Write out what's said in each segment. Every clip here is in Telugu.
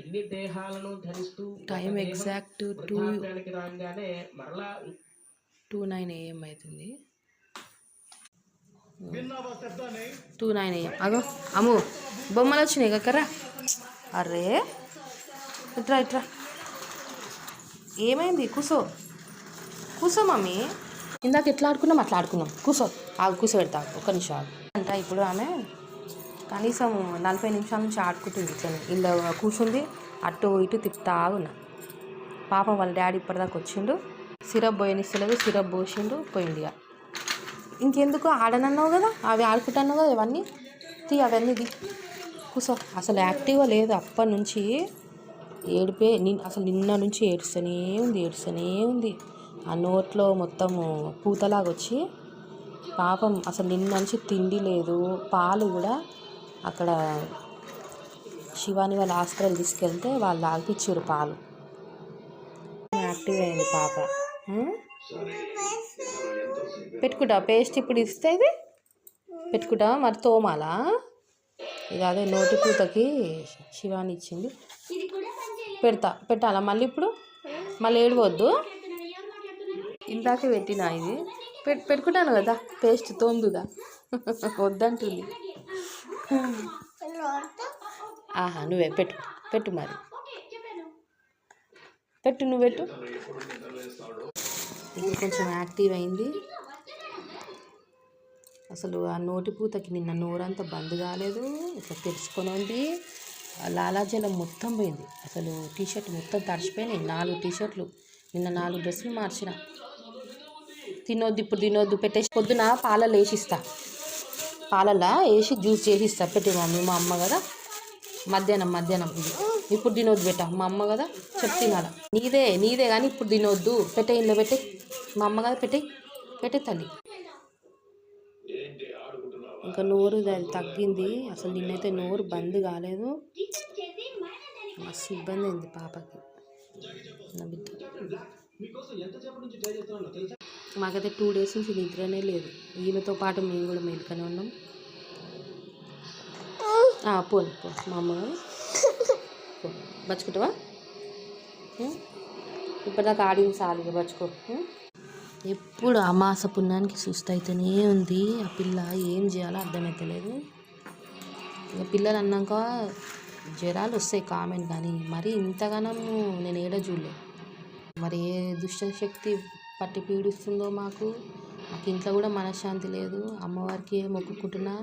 ఇన్ని దేహాలను ధరిస్తూ టైం ఎగ్జాక్ట్ 2:09 AM అవుతుంది. 2:09 AM. అగో అమ్ము బొమ్మలు వచ్చినాయి కక్కరా. అర్రే ఇట్రా ఇట్రా. ఏమైంది? కూసో కూసో మమ్మీ. ఇందాక ఎట్లా ఆడుకున్నాం అట్లా ఆడుకున్నాం. కూసో కూసో పెడతా ఒక్క నిమిషం అంట. ఇప్పుడు ఆమె కనీసం 40 నిమిషాల నుంచి ఆడుకుంటుంది. ఇట్లా ఇలా కూర్చుంది, అటు ఇటు తిప్పుతా ఉన్నా. పాపం వాళ్ళ డాడీ ఇప్పటిదాకా వచ్చిండు, సిరప్ పోయనిస్తలేదు, సిరప్ పోసిండు, పోయింది. ఇక ఇంకెందుకు ఆడనన్నావు కదా, అవి ఆడుకుంటున్నావు కదా, ఇవన్నీ అవన్నీ కూసో. అసలు యాక్టివ్గా లేదు అప్పటి నుంచి. ఏడిపే అసలు నిన్న నుంచి ఏడుస్తూనే ఉంది. ఆ నోట్లో మొత్తము పూతలాగా వచ్చి పాపం అసలు నిన్న నుంచి తిండి లేదు. పాలు కూడా అక్కడ శివాని వాళ్ళ హాస్పిటల్ తీసుకెళ్తే వాళ్ళు తాగిపించారు పాలు. యాక్టివ్ అయింది పాప. పెట్టుకుంటా పేస్ట్ ఇప్పుడు ఇస్తే ఇది పెట్టుకుంటా. మరి తోమాలా? ఇది అదే నోటి పూతకి శివాని ఇచ్చింది, పెట్టాలా మళ్ళీ? ఇప్పుడు మళ్ళీ ఏడవద్దు. ఇందాకే పెట్టినా ఇది పెట్టుకుంటాను కదా పేస్ట్, తోముదుగా. వద్దంటుంది. ఆహా నువ్వే పెట్టు మరి నువ్వు పెట్టు. ఇప్పుడు కొంచెం యాక్టివ్ అయింది. అసలు ఆ నోటి పూతకి నిన్న నోరంతా బంద్ కాలేదు, ఇట్లా తెరుచుకొని ఉంది. లాలాజలం మొత్తం పోయింది. అసలు టీషర్ట్ మొత్తం తడిచిపోయినాయి. 4 టీషర్ట్లు, నిన్న 4 డ్రెస్సులు మార్చిన. తినొద్దు ఇప్పుడు, తినొద్దు. పెట్టేసి పొద్దున పాలల్లో వేసిస్తా, పాలల్లో వేసి జ్యూస్ చేసిస్తా. పెట్టి మమ్మీ, మా అమ్మ కదా. మధ్యాహ్నం ఇది ఇప్పుడు తినొద్దు బెట్ట, మా అమ్మ కదా చెప్పి తినాల. నీదే కానీ ఇప్పుడు తినొద్దు. పెట్టే ఇంట్లో పెట్టే, మా అమ్మ కదా పెట్టే తల్లి. ఇంకా నోరు అది తగ్గింది. అసలు నిన్నైతే నోరు బంద్ కాలేదు. మస్తు ఇబ్బంది అయింది పాపకి, నా బిడ్డ. మాకైతే 2 days నుంచి నిద్రనే లేదు. ఈమెతో పాటు మేము కూడా మేలుకనే ఉన్నాం. పోను మా అమ్మ బచ్చుకుంటావా? ఇప్పటిదాకా ఆడింది సాలిగా, బచ్చుకో. ఎప్పుడు అమాస పుణ్యానికి సుస్థ అయితేనే ఉంది ఆ పిల్ల. ఏం చేయాలో అర్థమవుతలేదు. ఇక పిల్లలు అన్నాక జ్వరాలు వస్తాయి కామన్, కానీ మరి ఇంతగానం నేను ఏడ చూడలేదు. మరి ఏ దుష్టశక్తి పట్టి పీడిస్తుందో మాకు ఇంట్లో కూడా మనశ్శాంతి లేదు. అమ్మవారికి మొక్కుకుంటున్నా,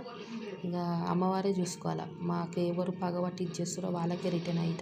ఇక అమ్మవారే చూసుకోవాలా. మాకు ఎవరు పగబట్టి ఇచ్చేస్తారో వాళ్ళకే రిటర్న్ అయితే